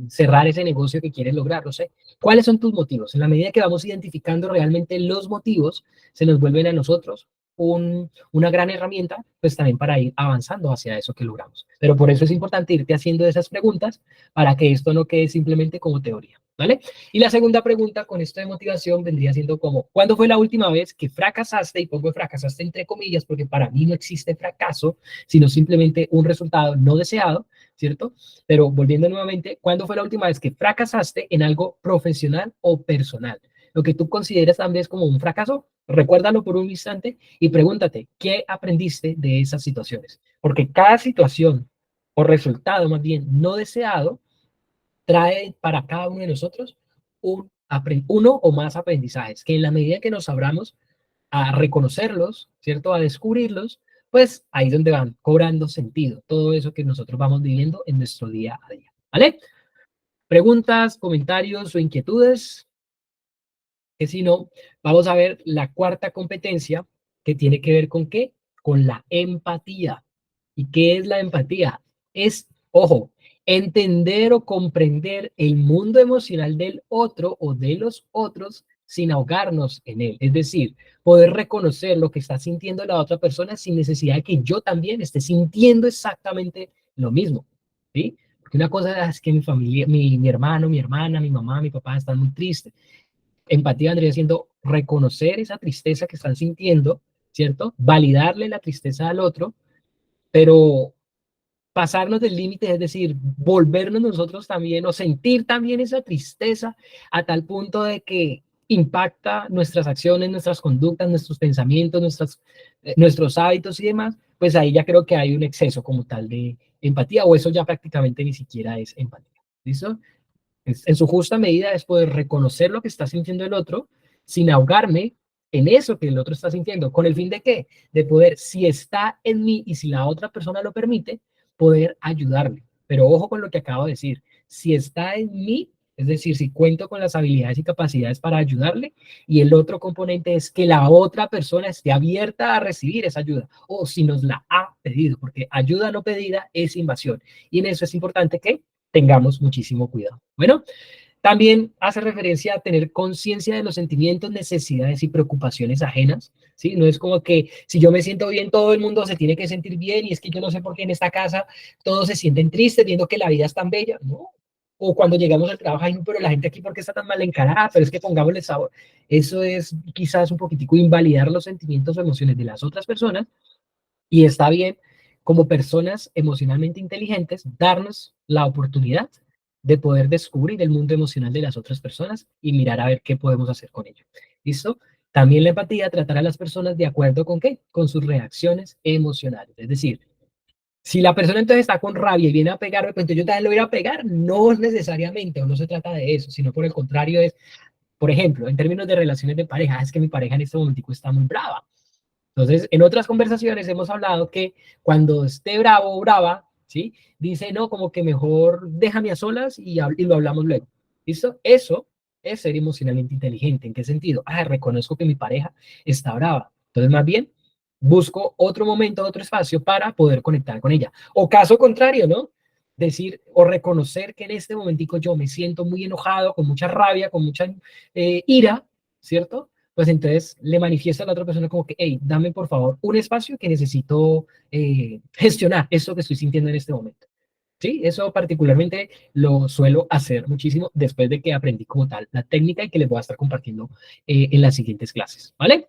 cerrar ese negocio que quieres lograr? No sé. ¿Cuáles son tus motivos? En la medida que vamos identificando realmente los motivos, se nos vuelven a nosotros una gran herramienta, pues también para ir avanzando hacia eso que logramos. Pero por eso es importante irte haciendo esas preguntas para que esto no quede simplemente como teoría, ¿vale? Y la segunda pregunta con esto de motivación vendría siendo como, ¿cuándo fue la última vez que fracasaste? Y pongo fracasaste entre comillas, porque para mí no existe fracaso, sino simplemente un resultado no deseado, ¿cierto? Pero volviendo nuevamente, ¿cuándo fue la última vez que fracasaste en algo profesional o personal? Lo que tú consideras también como un fracaso, recuérdalo por un instante y pregúntate, ¿qué aprendiste de esas situaciones? Porque cada situación o resultado más bien no deseado trae para cada uno de nosotros uno o más aprendizajes, que en la medida que nos abramos a reconocerlos, ¿cierto? A descubrirlos, pues ahí es donde van cobrando sentido todo eso que nosotros vamos viviendo en nuestro día a día, ¿vale? Preguntas, comentarios o inquietudes, que si no, vamos a ver la cuarta competencia que tiene que ver con qué, con la empatía. ¿Y qué es la empatía? Es, ojo, entender o comprender el mundo emocional del otro o de los otros sin ahogarnos en él. Es decir, poder reconocer lo que está sintiendo la otra persona sin necesidad de que yo también esté sintiendo exactamente lo mismo. ¿Sí? Porque una cosa es que mi familia, mi hermano, mi hermana, mi mamá, mi papá están muy tristes. Empatía vendría siendo reconocer esa tristeza que están sintiendo, ¿cierto? Validarle la tristeza al otro, pero pasarnos del límite, es decir, volvernos nosotros también o sentir también esa tristeza a tal punto de que impacta nuestras acciones, nuestras conductas, nuestros pensamientos, nuestros hábitos y demás, pues ahí ya creo que hay un exceso como tal de empatía o eso ya prácticamente ni siquiera es empatía. ¿Listo? En su justa medida es poder reconocer lo que está sintiendo el otro sin ahogarme en eso que el otro está sintiendo. ¿Con el fin de qué? De poder, si está en mí y si la otra persona lo permite, poder ayudarle. Pero ojo con lo que acabo de decir. Si está en mí, es decir, si cuento con las habilidades y capacidades para ayudarle, y el otro componente es que la otra persona esté abierta a recibir esa ayuda, o si nos la ha pedido, porque ayuda no pedida es invasión. Y en eso es importante que tengamos muchísimo cuidado. Bueno, también hace referencia a tener conciencia de los sentimientos, necesidades y preocupaciones ajenas, ¿sí? No es como que si yo me siento bien, todo el mundo se tiene que sentir bien y es que yo no sé por qué en esta casa todos se sienten tristes viendo que la vida es tan bella, ¿no? O cuando llegamos al trabajo, ay, no, pero la gente aquí, ¿por qué está tan mal encarada? Pero es que pongámosle sabor. Eso es quizás un poquitico invalidar los sentimientos o emociones de las otras personas y está bien, como personas emocionalmente inteligentes, darnos la oportunidad de poder descubrir el mundo emocional de las otras personas y mirar a ver qué podemos hacer con ello. ¿Listo? También la empatía, tratar a las personas de acuerdo con qué? Con sus reacciones emocionales. Es decir, si la persona entonces está con rabia y viene a pegarme, pues entonces yo también lo voy a pegar. No necesariamente, o no se trata de eso, sino por el contrario es, por ejemplo, en términos de relaciones de pareja, es que mi pareja en este momentico está muy brava. Entonces, en otras conversaciones hemos hablado que cuando esté bravo o brava, ¿sí? Dice, no, como que mejor déjame a solas y lo hablamos luego. ¿Listo? Eso es ser emocionalmente inteligente. ¿En qué sentido? Ah, reconozco que mi pareja está brava. Entonces, más bien, busco otro momento, otro espacio para poder conectar con ella. O caso contrario, ¿no? Decir o reconocer que en este momentico yo me siento muy enojado, con mucha rabia, con mucha ira, ¿cierto? Pues entonces le manifiesta a la otra persona como que, hey, dame por favor un espacio que necesito gestionar esto que estoy sintiendo en este momento. Sí, eso particularmente lo suelo hacer muchísimo después de que aprendí como tal la técnica y que les voy a estar compartiendo en las siguientes clases, ¿vale?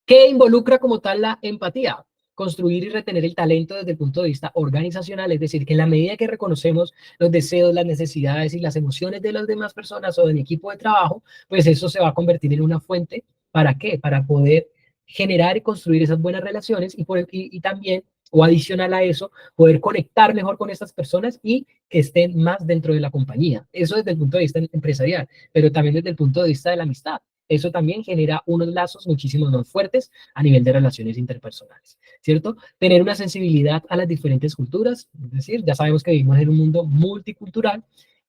¿Qué involucra como tal la empatía? Construir y retener el talento desde el punto de vista organizacional, es decir, que en la medida que reconocemos los deseos, las necesidades y las emociones de las demás personas o de mi equipo de trabajo, pues eso se va a convertir en una fuente. ¿Para qué? Para poder generar y construir esas buenas relaciones y también, o adicional a eso, poder conectar mejor con estas personas y que estén más dentro de la compañía. Eso desde el punto de vista empresarial, pero también desde el punto de vista de la amistad. Eso también genera unos lazos muchísimo más fuertes a nivel de relaciones interpersonales, ¿cierto? Tener una sensibilidad a las diferentes culturas, es decir, ya sabemos que vivimos en un mundo multicultural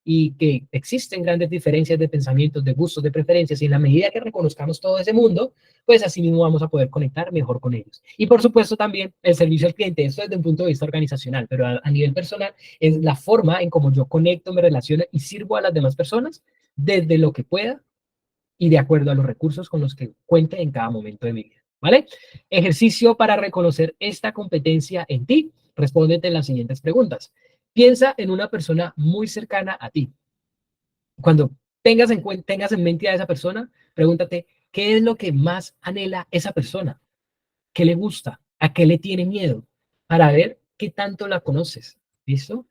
y que existen grandes diferencias de pensamientos, de gustos, de preferencias, y en la medida que reconozcamos todo ese mundo, pues así mismo vamos a poder conectar mejor con ellos. Y por supuesto también el servicio al cliente, esto desde un punto de vista organizacional, pero a nivel personal es la forma en cómo yo conecto, me relaciono y sirvo a las demás personas desde lo que pueda y de acuerdo a los recursos con los que cuente en cada momento de mi vida. ¿Vale? Ejercicio para reconocer esta competencia en ti. Respóndete las siguientes preguntas. Piensa en una persona muy cercana a ti. Cuando tengas en mente a esa persona, pregúntate, ¿qué es lo que más anhela esa persona? ¿Qué le gusta? ¿A qué le tiene miedo? Para ver qué tanto la conoces. ¿Listo?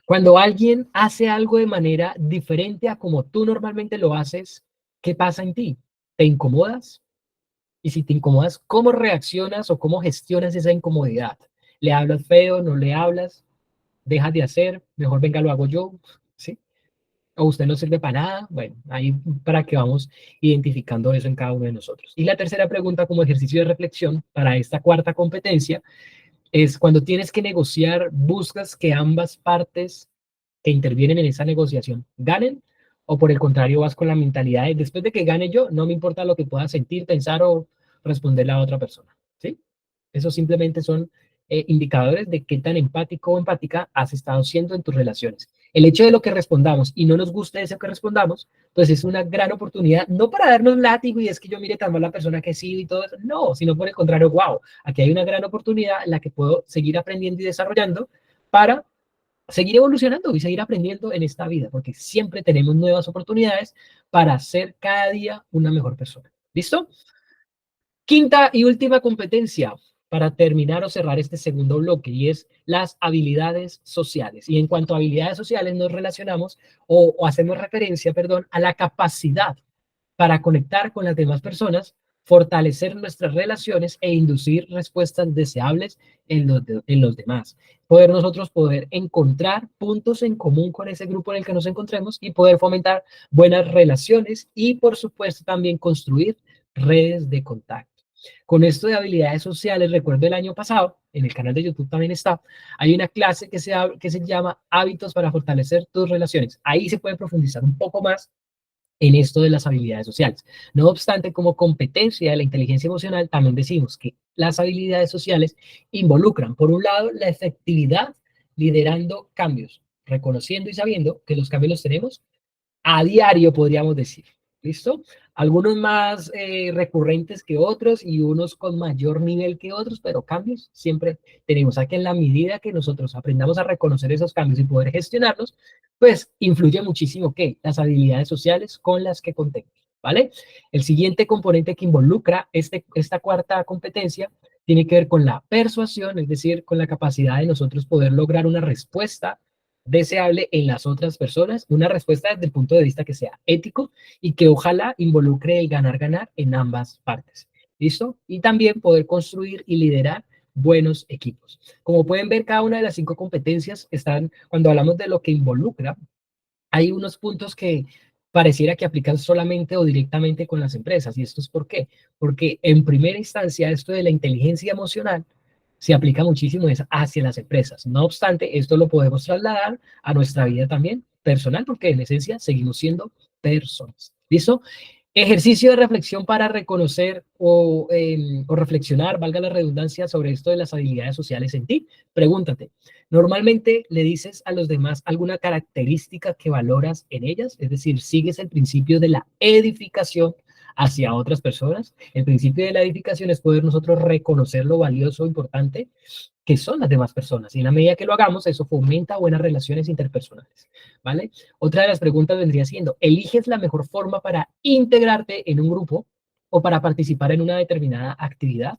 Cuando alguien hace algo de manera diferente a como tú normalmente lo haces, ¿qué pasa en ti? ¿Te incomodas? Y si te incomodas, ¿cómo reaccionas o cómo gestionas esa incomodidad? ¿Le hablas feo? ¿No le hablas? ¿Dejas de hacer? Mejor venga, lo hago yo. ¿Sí? ¿O usted no sirve para nada? Bueno, ahí para que vamos identificando eso en cada uno de nosotros. Y la tercera pregunta como ejercicio de reflexión para esta cuarta competencia es cuando tienes que negociar, buscas que ambas partes que intervienen en esa negociación ganen, o por el contrario vas con la mentalidad de después de que gane yo, no me importa lo que pueda sentir, pensar o responderle a otra persona. ¿Sí? Eso simplemente son indicadores de qué tan empático o empática has estado siendo en tus relaciones. El hecho de lo que respondamos y no nos guste eso que respondamos, pues es una gran oportunidad, no para darnos látigo y es que yo mire tan mal la persona que he sido y todo eso, no, sino por el contrario, wow, aquí hay una gran oportunidad en la que puedo seguir aprendiendo y desarrollando para seguir evolucionando y seguir aprendiendo en esta vida, porque siempre tenemos nuevas oportunidades para ser cada día una mejor persona. ¿Listo? Quinta y última competencia para terminar o cerrar este segundo bloque y es las habilidades sociales. Y en cuanto a habilidades sociales nos relacionamos o hacemos referencia, perdón, a la capacidad para conectar con las demás personas, fortalecer nuestras relaciones e inducir respuestas deseables en los demás. Poder nosotros poder encontrar puntos en común con ese grupo en el que nos encontremos y poder fomentar buenas relaciones y, por supuesto, también construir redes de contacto. Con esto de habilidades sociales, recuerdo el año pasado, en el canal de YouTube también está, hay una clase que se llama Hábitos para fortalecer tus relaciones. Ahí se puede profundizar un poco más en esto de las habilidades sociales. No obstante, como competencia de la inteligencia emocional, también decimos que las habilidades sociales involucran, por un lado, la efectividad liderando cambios, reconociendo y sabiendo que los cambios los tenemos a diario, podríamos decir. ¿Listo? Algunos más recurrentes que otros y unos con mayor nivel que otros, pero cambios siempre tenemos. Aquí en la medida que nosotros aprendamos a reconocer esos cambios y poder gestionarlos, pues influye muchísimo que las habilidades sociales con las que contemos. ¿Vale? El siguiente componente que involucra esta cuarta competencia tiene que ver con la persuasión, es decir, con la capacidad de nosotros poder lograr una respuesta deseable en las otras personas, una respuesta desde el punto de vista que sea ético y que ojalá involucre el ganar-ganar en ambas partes. ¿Listo? Y también poder construir y liderar buenos equipos. Como pueden ver, cada una de las 5 competencias están, cuando hablamos de lo que involucra, hay unos puntos que pareciera que aplican solamente o directamente con las empresas. ¿Y esto es por qué? Porque en primera instancia esto de la inteligencia emocional se aplica muchísimo hacia las empresas. No obstante, esto lo podemos trasladar a nuestra vida también personal, porque en esencia seguimos siendo personas. ¿Listo? Ejercicio de reflexión para reconocer o reflexionar, valga la redundancia, sobre esto de las habilidades sociales en ti. Pregúntate, ¿normalmente le dices a los demás alguna característica que valoras en ellas? Es decir, ¿sigues el principio de la edificación hacia otras personas? El principio de la edificación es poder nosotros reconocer lo valioso o importante que son las demás personas. Y en la medida que lo hagamos, eso fomenta buenas relaciones interpersonales, ¿vale? Otra de las preguntas vendría siendo, ¿eliges la mejor forma para integrarte en un grupo o para participar en una determinada actividad?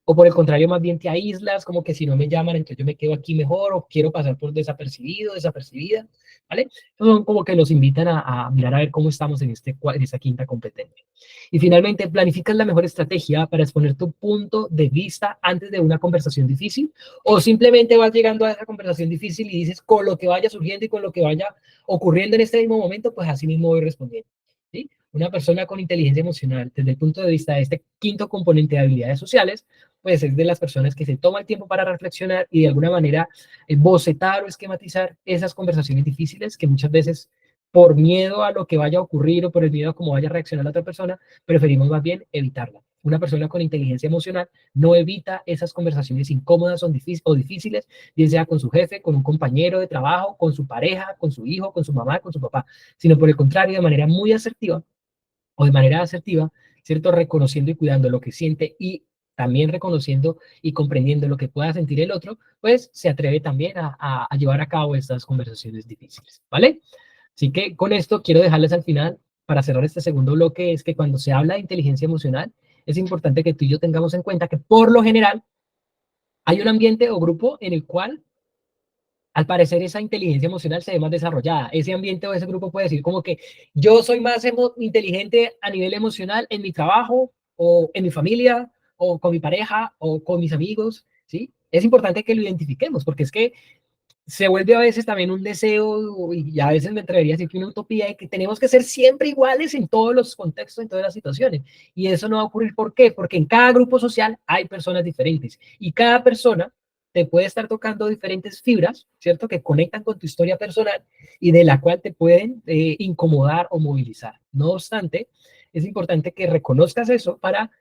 O por el contrario, más bien te aíslas, como que si no me llaman, entonces yo me quedo aquí mejor o quiero pasar por desapercibido, desapercibida, ¿vale? Son como que nos invitan a mirar a ver cómo estamos en esta quinta competencia. Y finalmente, ¿planificas la mejor estrategia para exponer tu punto de vista antes de una conversación difícil? ¿O simplemente vas llegando a esa conversación difícil y dices con lo que vaya surgiendo y con lo que vaya ocurriendo en este mismo momento, pues así mismo voy respondiendo? ¿Sí? Una persona con inteligencia emocional, desde el punto de vista de este quinto componente de habilidades sociales, pues es de las personas que se toma el tiempo para reflexionar y de alguna manera bocetar o esquematizar esas conversaciones difíciles que muchas veces por miedo a lo que vaya a ocurrir o por el miedo a cómo vaya a reaccionar la otra persona, preferimos más bien evitarla. Una persona con inteligencia emocional no evita esas conversaciones incómodas o difíciles, bien sea con su jefe, con un compañero de trabajo, con su pareja, con su hijo, con su mamá, con su papá, sino por el contrario, de manera muy asertiva o de manera asertiva, ¿cierto? Reconociendo y cuidando lo que siente y también reconociendo y comprendiendo lo que pueda sentir el otro, pues se atreve también a llevar a cabo estas conversaciones difíciles, ¿vale? Así que con esto quiero dejarles al final, para cerrar este segundo bloque, es que cuando se habla de inteligencia emocional, es importante que tú y yo tengamos en cuenta que por lo general hay un ambiente o grupo en el cual al parecer esa inteligencia emocional se ve más desarrollada. Ese ambiente o ese grupo puede decir como que yo soy más inteligente a nivel emocional en mi trabajo o en mi familia o con mi pareja o con mis amigos, ¿sí? Es importante que lo identifiquemos porque es que se vuelve a veces también un deseo y a veces me atrevería a decir que una utopía de que tenemos que ser siempre iguales en todos los contextos, en todas las situaciones. Y eso no va a ocurrir. ¿Por qué? Porque en cada grupo social hay personas diferentes y cada persona te puede estar tocando diferentes fibras, ¿cierto? Que conectan con tu historia personal y de la cual te pueden incomodar o movilizar. No obstante, es importante que reconozcas eso para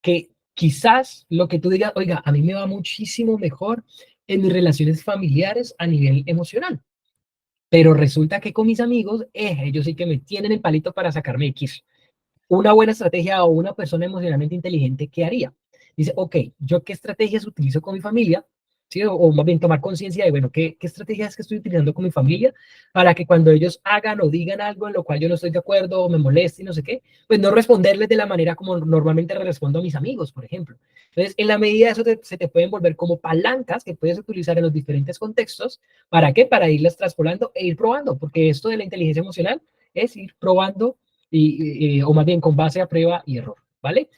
que quizás lo que tú digas, oiga, a mí me va muchísimo mejor en mis relaciones familiares a nivel emocional. Pero resulta que con mis amigos, ellos sí que me tienen el palito para sacarme de quicio. Una buena estrategia o una persona emocionalmente inteligente, ¿qué haría? Dice, ok, ¿yo qué estrategias utilizo con mi familia? ¿Sí? O más bien tomar conciencia de, bueno, ¿qué estrategias que estoy utilizando con mi familia para que cuando ellos hagan o digan algo en lo cual yo no estoy de acuerdo o me moleste y no sé qué, pues no responderles de la manera como normalmente respondo a mis amigos, por ejemplo. Entonces, en la medida de eso se te pueden volver como palancas que puedes utilizar en los diferentes contextos. ¿Para qué? Para irlas traspolando e ir probando, porque esto de la inteligencia emocional es ir probando o más bien con base a prueba y error, ¿vale?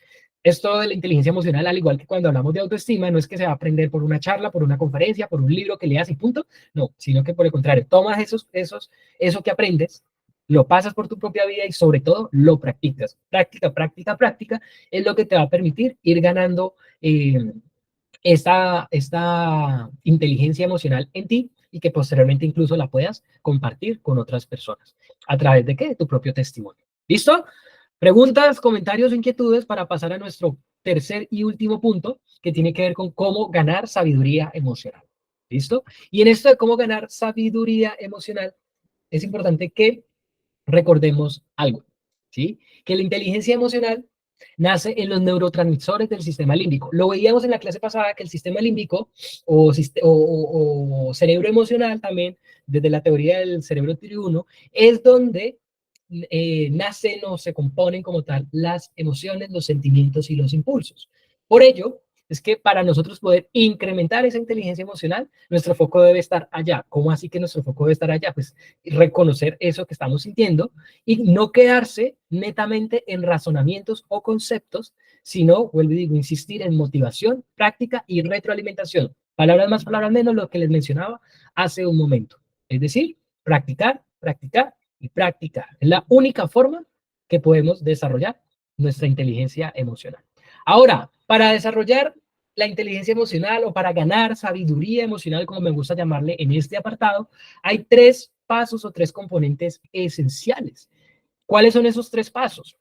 Esto de la inteligencia emocional, al igual que cuando hablamos de autoestima, no es que se va a aprender por una charla, por una conferencia, por un libro que leas y punto, no, sino que por el contrario, tomas eso que aprendes, lo pasas por tu propia vida y sobre todo lo practicas. Práctica, práctica, práctica es lo que te va a permitir ir ganando esta inteligencia emocional en ti y que posteriormente incluso la puedas compartir con otras personas. ¿A través de qué? De tu propio testimonio. ¿Listo? Preguntas, comentarios, inquietudes para pasar a nuestro tercer y último punto que tiene que ver con cómo ganar sabiduría emocional. ¿Listo? Y en esto de cómo ganar sabiduría emocional, es importante que recordemos algo, ¿sí? Que la inteligencia emocional nace en los neurotransmisores del sistema límbico. Lo veíamos en la clase pasada que el sistema límbico o cerebro emocional también, desde la teoría del cerebro triuno, es donde nacen o se componen como tal las emociones, los sentimientos y los impulsos. Por ello, es que para nosotros poder incrementar esa inteligencia emocional, nuestro foco debe estar allá. ¿Cómo así que nuestro foco debe estar allá? Pues reconocer eso que estamos sintiendo y no quedarse netamente en razonamientos o conceptos, sino, vuelvo y digo, insistir en motivación, práctica y retroalimentación. Palabras más, palabras menos, lo que les mencionaba hace un momento. Es decir, practicar, practicar y practicar. Es la única forma que podemos desarrollar nuestra inteligencia emocional. Ahora, para desarrollar la inteligencia emocional o para ganar sabiduría emocional, como me gusta llamarle en este apartado, hay tres pasos o tres componentes esenciales. ¿Cuáles son esos tres pasos?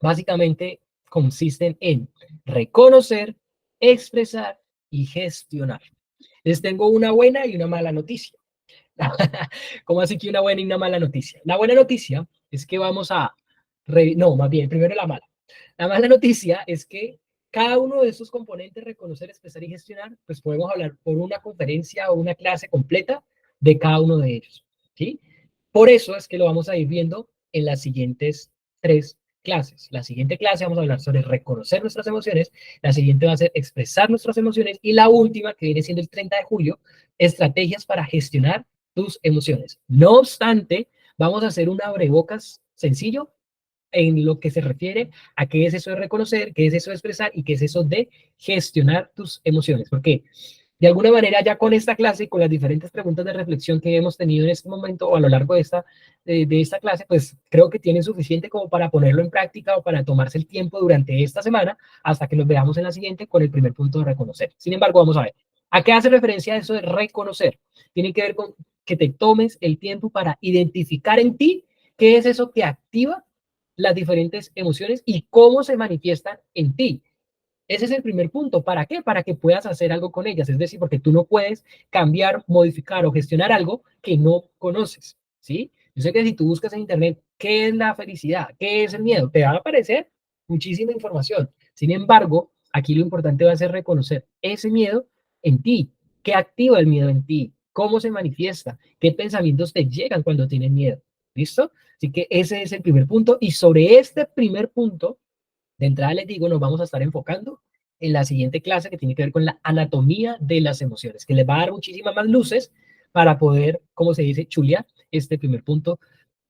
Básicamente consisten en reconocer, expresar y gestionar. Les tengo una buena y una mala noticia. ¿Cómo así que una buena y una mala noticia? La buena noticia es que vamos a... No, más bien, primero la mala. La mala noticia es que cada uno de estos componentes, reconocer, expresar y gestionar, pues podemos hablar por una conferencia o una clase completa de cada uno de ellos, ¿sí? Por eso es que lo vamos a ir viendo en las siguientes tres clases. La siguiente clase vamos a hablar sobre reconocer nuestras emociones, la siguiente va a ser expresar nuestras emociones y la última, que viene siendo el 30 de julio, estrategias para gestionar tus emociones. No obstante, vamos a hacer un abrebocas sencillo en lo que se refiere a qué es eso de reconocer, qué es eso de expresar y qué es eso de gestionar tus emociones. ¿Por qué? De alguna manera, ya con esta clase y con las diferentes preguntas de reflexión que hemos tenido en este momento o a lo largo de esta clase, pues creo que tienen suficiente como para ponerlo en práctica o para tomarse el tiempo durante esta semana hasta que nos veamos en la siguiente con el primer punto de reconocer. Sin embargo, vamos a ver. ¿A qué hace referencia eso de reconocer? Tiene que ver con que te tomes el tiempo para identificar en ti qué es eso que activa las diferentes emociones y cómo se manifiestan en ti. Ese es el primer punto. ¿Para qué? Para que puedas hacer algo con ellas. Es decir, porque tú no puedes cambiar, modificar o gestionar algo que no conoces. ¿Sí? Yo sé que si tú buscas en internet qué es la felicidad, qué es el miedo, te va a aparecer muchísima información. Sin embargo, aquí lo importante va a ser reconocer ese miedo en ti. ¿Qué activa el miedo en ti? ¿Cómo se manifiesta? ¿Qué pensamientos te llegan cuando tienes miedo? ¿Listo? Así que ese es el primer punto. Y sobre este primer punto, de entrada les digo, nos vamos a estar enfocando en la siguiente clase que tiene que ver con la anatomía de las emociones, que les va a dar muchísimas más luces para poder, como se dice, chulear este primer punto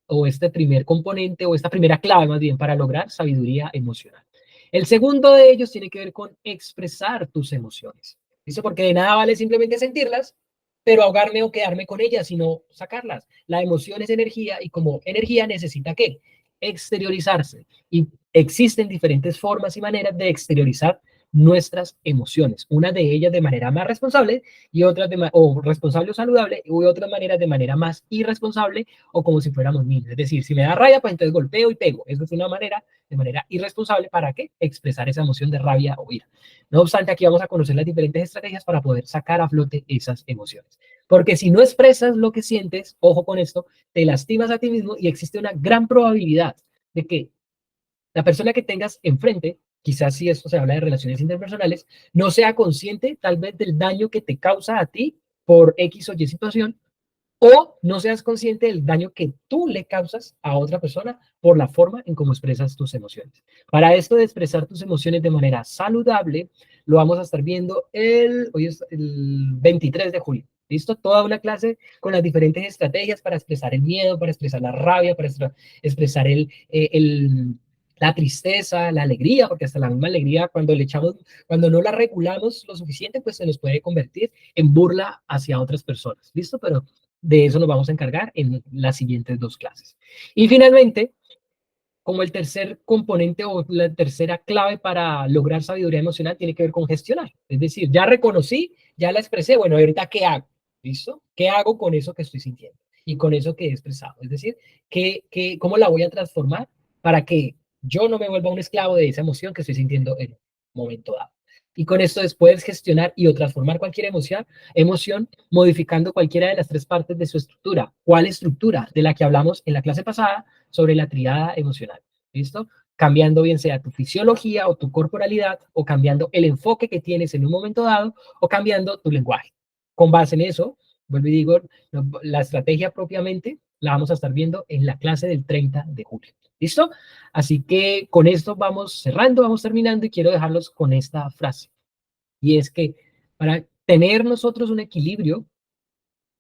o este primer componente o esta primera clave más bien para lograr sabiduría emocional. El segundo de ellos tiene que ver con expresar tus emociones. ¿Listo? Porque de nada vale simplemente sentirlas, pero ahogarme o quedarme con ellas, sino sacarlas. La emoción es energía y como energía necesita ¿qué? Exteriorizarse. Y existen diferentes formas y maneras de exteriorizar nuestras emociones. Una de ellas de manera más responsable y otras o responsable o saludable y otras maneras de manera más irresponsable o como si fuéramos niños. Es decir, si me da rabia, pues entonces golpeo y pego. Eso es una manera de manera irresponsable para qué? Expresar esa emoción de rabia o ira. No obstante, aquí vamos a conocer las diferentes estrategias para poder sacar a flote esas emociones. Porque si no expresas lo que sientes, ojo con esto, te lastimas a ti mismo y existe una gran probabilidad de que la persona que tengas enfrente, quizás si esto se habla de relaciones interpersonales, no sea consciente tal vez del daño que te causa a ti por X o Y situación, o no seas consciente del daño que tú le causas a otra persona por la forma en cómo expresas tus emociones. Para esto de expresar tus emociones de manera saludable, lo vamos a estar viendo hoy es el 23 de julio. ¿Listo? Toda una clase con las diferentes estrategias para expresar el miedo, para expresar la rabia, para expresar la tristeza, la alegría, porque hasta la misma alegría cuando no la regulamos lo suficiente, pues se nos puede convertir en burla hacia otras personas. ¿Listo? Pero de eso nos vamos a encargar en las siguientes dos clases. Y finalmente, como el tercer componente o la tercera clave para lograr sabiduría emocional tiene que ver con gestionar. Es decir, ya reconocí, ya la expresé, bueno, ahorita ¿qué hago? ¿Listo? ¿Qué hago con eso que estoy sintiendo? Y con eso que he expresado. Es decir, ¿cómo la voy a transformar para que yo no me vuelva un esclavo de esa emoción que estoy sintiendo en un momento dado? Y con esto después gestionar y o transformar cualquier emoción modificando cualquiera de las tres partes de su estructura. ¿Cuál estructura? De la que hablamos en la clase pasada sobre la triada emocional. ¿Listo? Cambiando bien sea tu fisiología o tu corporalidad, o cambiando el enfoque que tienes en un momento dado, o cambiando tu lenguaje. Con base en eso, vuelvo y digo, la estrategia propiamente la vamos a estar viendo en la clase del 30 de julio. ¿Listo? Así que con esto vamos cerrando, vamos terminando y quiero dejarlos con esta frase. Y es que para tener nosotros un equilibrio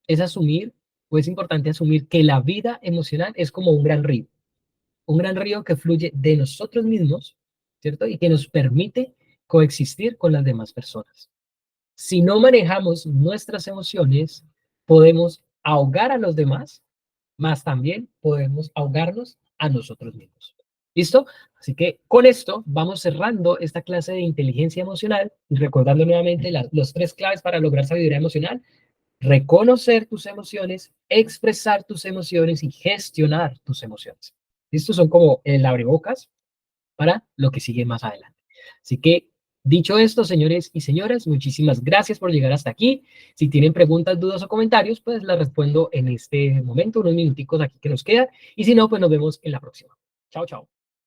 es asumir, o es importante asumir que la vida emocional es como un gran río que fluye de nosotros mismos, ¿cierto? Y que nos permite coexistir con las demás personas. Si no manejamos nuestras emociones, podemos ahogar a los demás, más también podemos ahogarnos a nosotros mismos. ¿Listo? Así que con esto vamos cerrando esta clase de inteligencia emocional y recordando nuevamente los tres claves para lograr sabiduría emocional: reconocer tus emociones, expresar tus emociones y gestionar tus emociones. Estos son como el abrebocas para lo que sigue más adelante. Así que, dicho esto, señores y señoras, muchísimas gracias por llegar hasta aquí. Si tienen preguntas, dudas o comentarios, pues las respondo en este momento, unos minuticos aquí que nos quedan. Y si no, pues nos vemos en la próxima. Chao, chao.